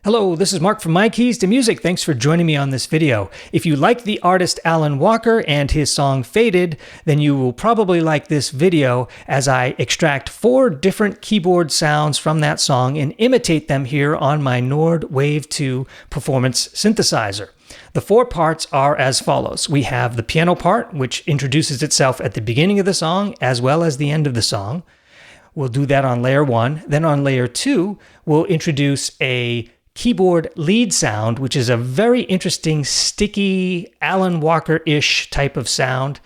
Hello, this is Mark from My Keys to Music. Thanks for joining me on this video. If you like the artist Alan Walker and his song Faded, then you will probably like this video as I extract 4 different keyboard sounds from that song and imitate them here on my Nord Wave 2 performance synthesizer. The 4 parts are as follows. We have the piano part, which introduces itself at the beginning of the song as well as the end of the song. We'll do that on layer 1. Then on layer 2, we'll introduce a keyboard lead sound, which is a very interesting, sticky, Alan Walker-ish type of sound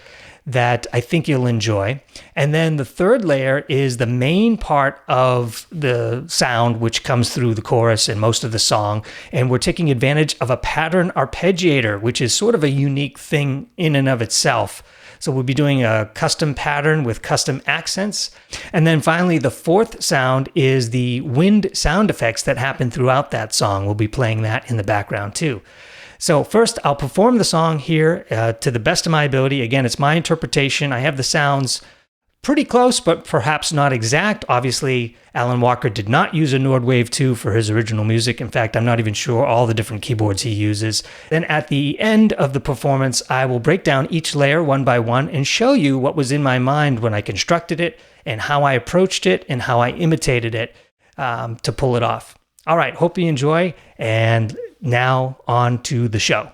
that I think you'll enjoy. And then the 3rd layer is the main part of the sound, which comes through the chorus and most of the song. And we're taking advantage of a pattern arpeggiator, which is sort of a unique thing in and of itself. So we'll be doing a custom pattern with custom accents. And then finally, the 4th sound is the wind sound effects that happen throughout that song. We'll be playing that in the background too. So first, I'll perform the song here to the best of my ability. Again, it's my interpretation. I have the sounds pretty close, but perhaps not exact. Obviously, Alan Walker did not use a Nord Wave 2 for his original music. In fact, I'm not even sure all the different keyboards he uses. Then at the end of the performance, I will break down each layer one by one and show you what was in my mind when I constructed it and how I approached it and how I imitated it to pull it off. All right, hope you enjoy. And now on to the show.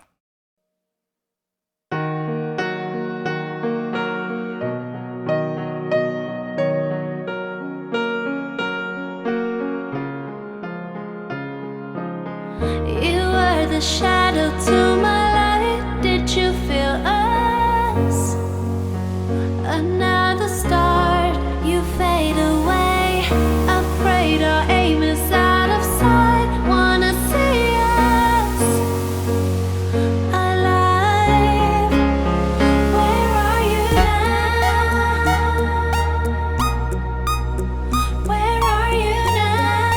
The shadow to my light, did you feel us? Another start, you fade away. Afraid our aim is out of sight. Wanna see us alive. Where are you now? Where are you now?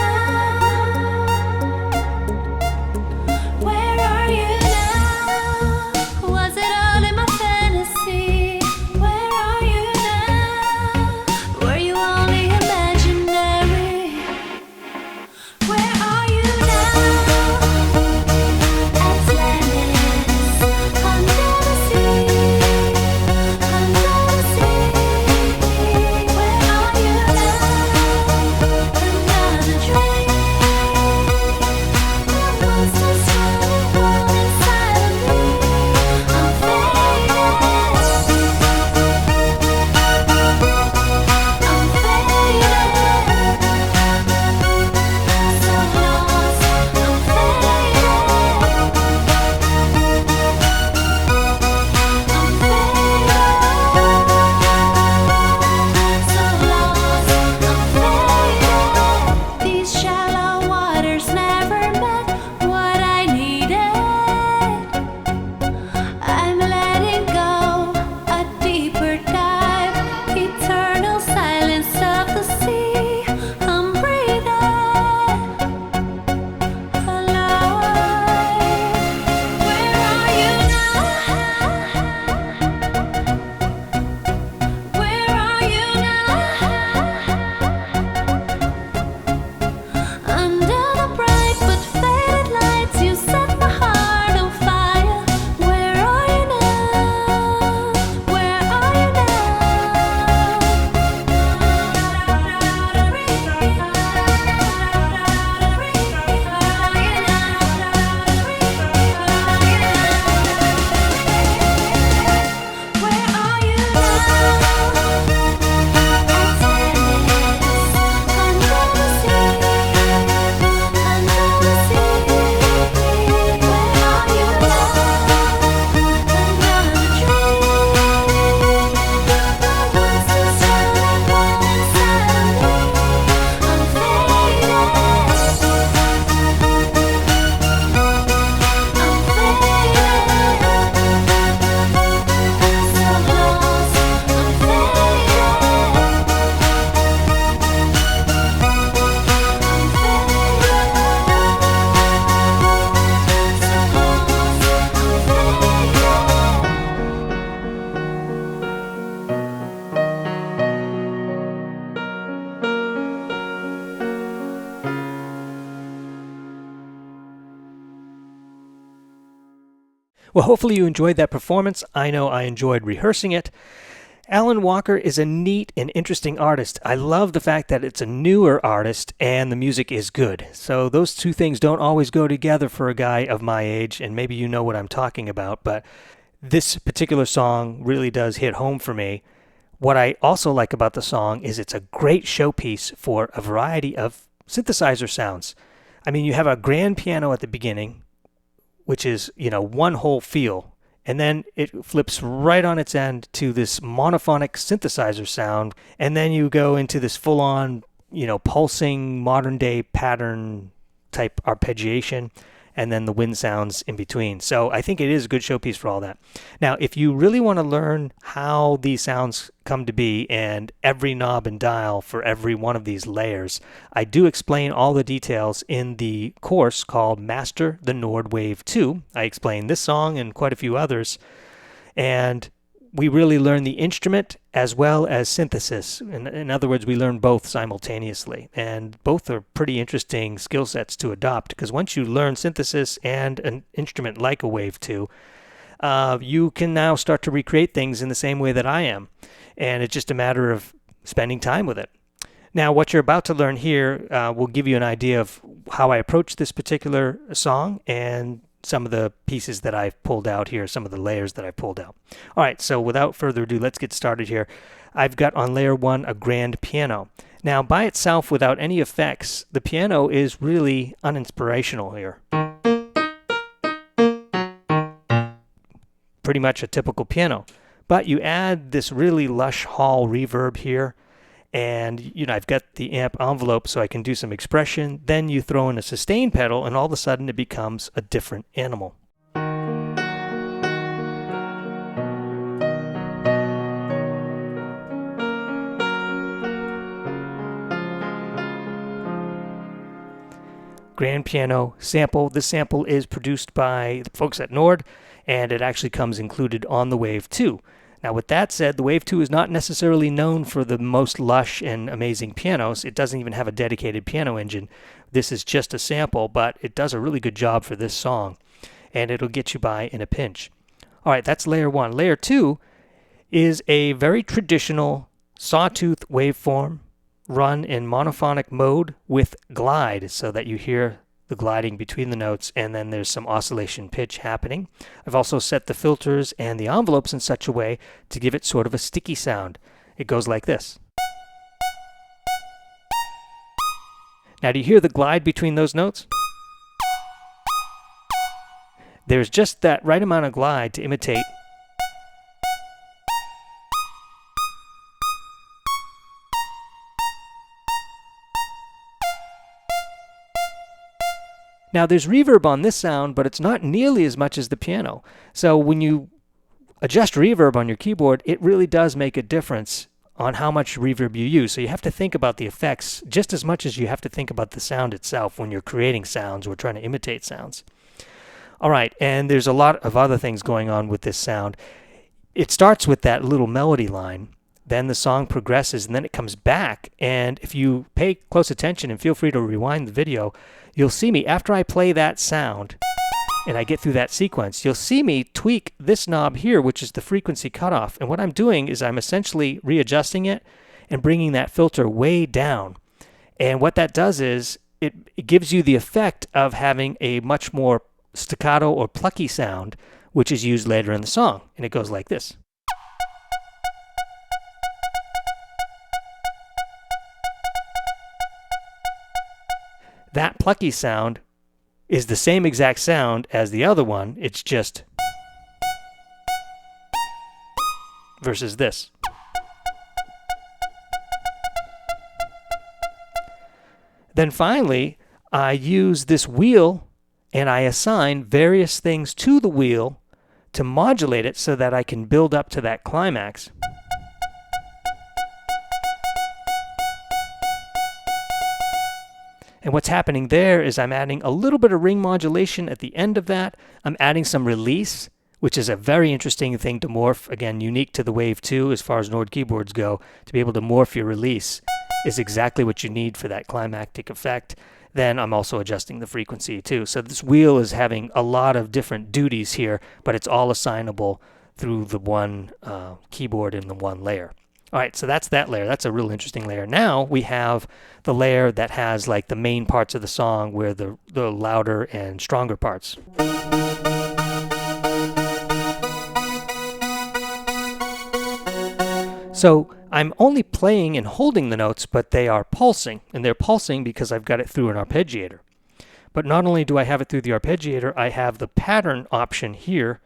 Where are you now? Was it Well, hopefully you enjoyed that performance. I know I enjoyed rehearsing it. Alan Walker is a neat and interesting artist. I love the fact that it's a newer artist and the music is good. So those two things don't always go together for a guy of my age, and maybe you know what I'm talking about, but this particular song really does hit home for me. What I also like about the song is it's a great showpiece for a variety of synthesizer sounds. I mean, you have a grand piano at the beginning, which is, one whole feel. And then it flips right on its end to this monophonic synthesizer sound. And then you go into this full-on, pulsing modern day pattern type arpeggiation. And then the wind sounds in between. So I think it is a good showpiece for all that. Now, if you really want to learn how these sounds come to be and every knob and dial for every one of these layers, I do explain all the details in the course called Master the Nord Wave 2. I explain this song and quite a few others. And we really learn the instrument as well as synthesis. In other words, we learn both simultaneously. And both are pretty interesting skill sets to adopt, because once you learn synthesis and an instrument like a Wave 2, you can now start to recreate things in the same way that I am. And it's just a matter of spending time with it. Now, what you're about to learn here will give you an idea of how I approach this particular song and some of the pieces that I've pulled out here, some of the layers that I pulled out. All right, so without further ado, let's get started here. I've got on layer 1 a grand piano. Now, by itself, without any effects, the piano is really uninspirational here. Pretty much a typical piano. But you add this really lush hall reverb here, and I've got the amp envelope so I can do some expression. Then you throw in a sustain pedal and all of a sudden it becomes a different animal. Grand piano sample. This sample is produced by the folks at Nord, and it actually comes included on the Wave 2. Now, with that said, the Wave 2 is not necessarily known for the most lush and amazing pianos. It doesn't even have a dedicated piano engine. This is just a sample, but it does a really good job for this song, and it'll get you by in a pinch. All right, that's layer 1. Layer 2 is a very traditional sawtooth waveform run in monophonic mode with glide, so that you hear the gliding between the notes, and then there's some oscillation pitch happening. I've also set the filters and the envelopes in such a way to give it sort of a sticky sound. It goes like this. Now, do you hear the glide between those notes? There's just that right amount of glide to imitate Now, there's reverb on this sound, but it's not nearly as much as the piano. So when you adjust reverb on your keyboard, it really does make a difference on how much reverb you use. So you have to think about the effects just as much as you have to think about the sound itself when you're creating sounds or trying to imitate sounds. All right, and there's a lot of other things going on with this sound. It starts with that little melody line. Then the song progresses, and then it comes back. And if you pay close attention, and feel free to rewind the video, you'll see me, after I play that sound and I get through that sequence, you'll see me tweak this knob here, which is the frequency cutoff. And what I'm doing is I'm essentially readjusting it and bringing that filter way down. And what that does is it gives you the effect of having a much more staccato or plucky sound, which is used later in the song. And it goes like this. That plucky sound is the same exact sound as the other one. It's just versus this. Then finally, I use this wheel and I assign various things to the wheel to modulate it so that I can build up to that climax. And what's happening there is I'm adding a little bit of ring modulation at the end of that. I'm adding some release, which is a very interesting thing to morph. Again, unique to the Wave 2 as far as Nord keyboards go. To be able to morph your release is exactly what you need for that climactic effect. then I'm also adjusting the frequency too. So this wheel is having a lot of different duties here, but it's all assignable through the one keyboard in the one layer. All right, so that's that layer. That's a real interesting layer. Now we have the layer that has like the main parts of the song where the louder and stronger parts. So I'm only playing and holding the notes, but they are pulsing, and they're pulsing because I've got it through an arpeggiator. But not only do I have it through the arpeggiator, I have the pattern option here,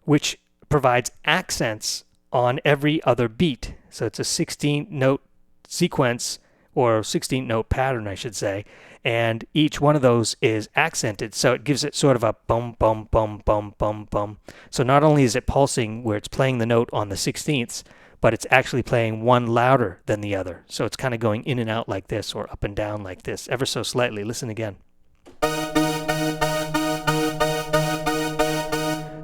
which provides accents on every other beat. So it's a 16-note sequence, or 16-note pattern, I should say, and each one of those is accented, so it gives it sort of a bum, bum, bum, bum, bum, bum. So not only is it pulsing where it's playing the note on the 16ths, but it's actually playing one louder than the other. So it's kind of going in and out like this, or up and down like this, ever so slightly. Listen again.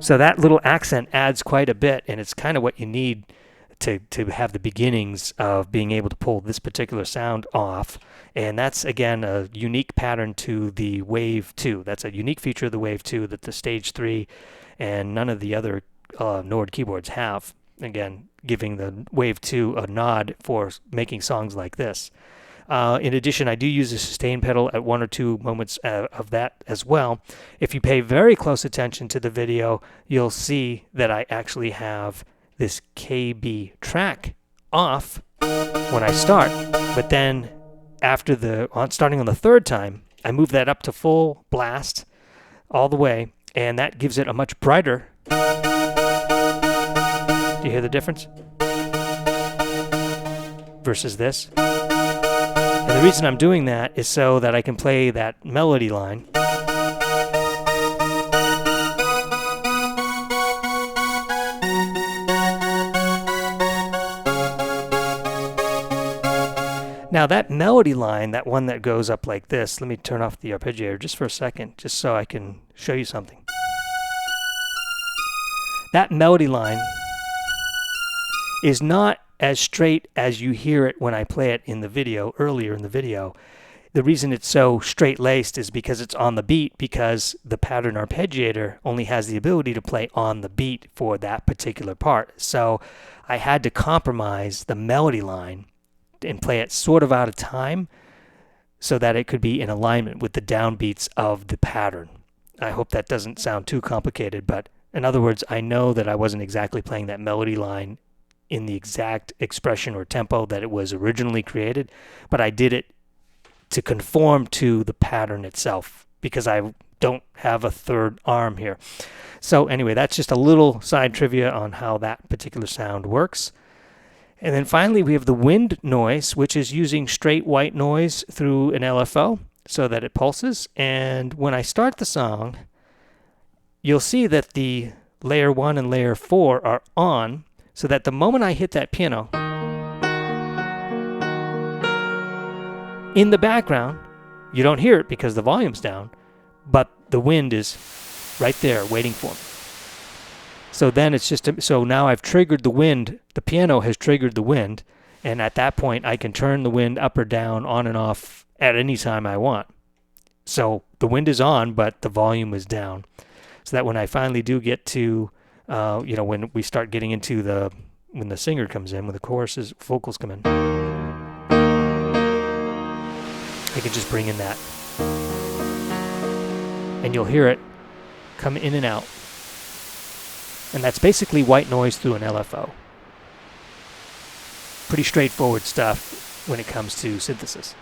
So that little accent adds quite a bit, and it's kind of what you need to have the beginnings of being able to pull this particular sound off. And that's, again, a unique pattern to the Wave 2. That's a unique feature of the Wave 2 that the Stage 3 and none of the other Nord keyboards have. Again, giving the Wave 2 a nod for making songs like this. In addition, I do use a sustain pedal at one or two moments of that as well. If you pay very close attention to the video, you'll see that I actually have this KB track off when I start, but then after starting on the third time, I move that up to full blast all the way, and that gives it a much brighter. Do you hear the difference? Versus this. And the reason I'm doing that is so that I can play that melody line. Now that melody line, that one that goes up like this, let me turn off the arpeggiator just for a second, just so I can show you something. That melody line is not as straight as you hear it when I play it in the video, earlier in the video. The reason it's so straight-laced is because it's on the beat, because the pattern arpeggiator only has the ability to play on the beat for that particular part. So I had to compromise the melody line and play it sort of out of time so that it could be in alignment with the downbeats of the pattern. I hope that doesn't sound too complicated, but in other words, I know that I wasn't exactly playing that melody line in the exact expression or tempo that it was originally created, but I did it to conform to the pattern itself because I don't have a third arm here. So anyway, that's just a little side trivia on how that particular sound works. And then finally, we have the wind noise, which is using straight white noise through an LFO so that it pulses. And when I start the song, you'll see that the layer 1 and layer 4 are on, so that the moment I hit that piano, in the background, you don't hear it because the volume's down, but the wind is right there waiting for me. So then it's just, so now I've triggered the wind, the piano has triggered the wind, and at that point I can turn the wind up or down, on and off at any time I want. So the wind is on, but the volume is down. So that when I finally do get to, when we start getting into when the singer comes in, when the choruses, vocals come in, I can just bring in that. And you'll hear it come in and out. And that's basically white noise through an LFO. Pretty straightforward stuff when it comes to synthesis.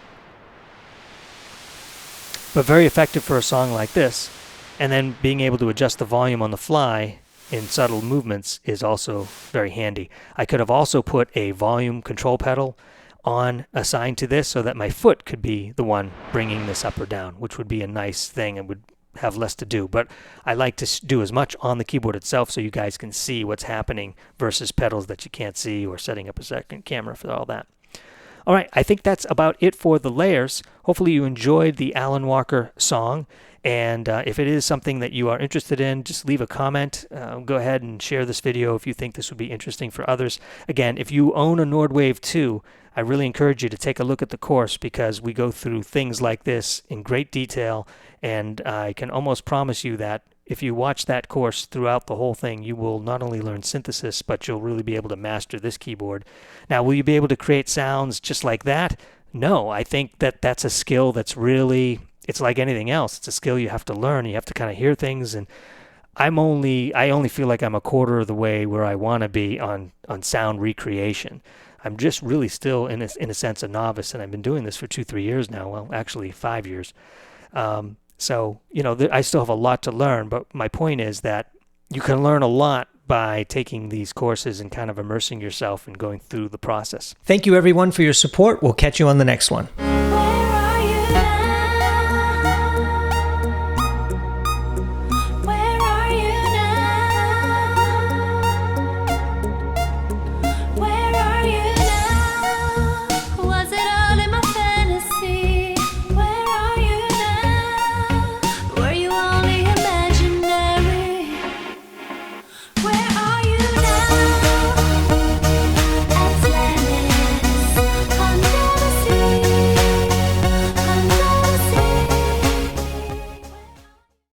But very effective for a song like this. And then being able to adjust the volume on the fly in subtle movements is also very handy. I could have also put a volume control pedal on assigned to this so that my foot could be the one bringing this up or down, which would be a nice thing and would have less to do. But I like to do as much on the keyboard itself so you guys can see what's happening versus pedals that you can't see, or setting up a second camera for all that. All right, I think that's about it for the layers. Hopefully you enjoyed the Alan Walker song. And if it is something that you are interested in, just leave a comment. Go ahead and share this video if you think this would be interesting for others. Again, if you own a Nordwave 2, I really encourage you to take a look at the course because we go through things like this in great detail. And I can almost promise you that if you watch that course throughout the whole thing, you will not only learn synthesis, but you'll really be able to master this keyboard. Now, will you be able to create sounds just like that? No, I think that that's a skill that's really... It's like anything else. It's a skill you have to learn. You have to kind of hear things, and I only feel like I'm a quarter of the way where I want to be on sound recreation. I'm just really still in a sense a novice, and I've been doing this for 2-3 years now. Well, actually 5 years. So I still have a lot to learn. But my point is that you can learn a lot by taking these courses and kind of immersing yourself and going through the process. Thank you everyone for your support. We'll catch you on the next one.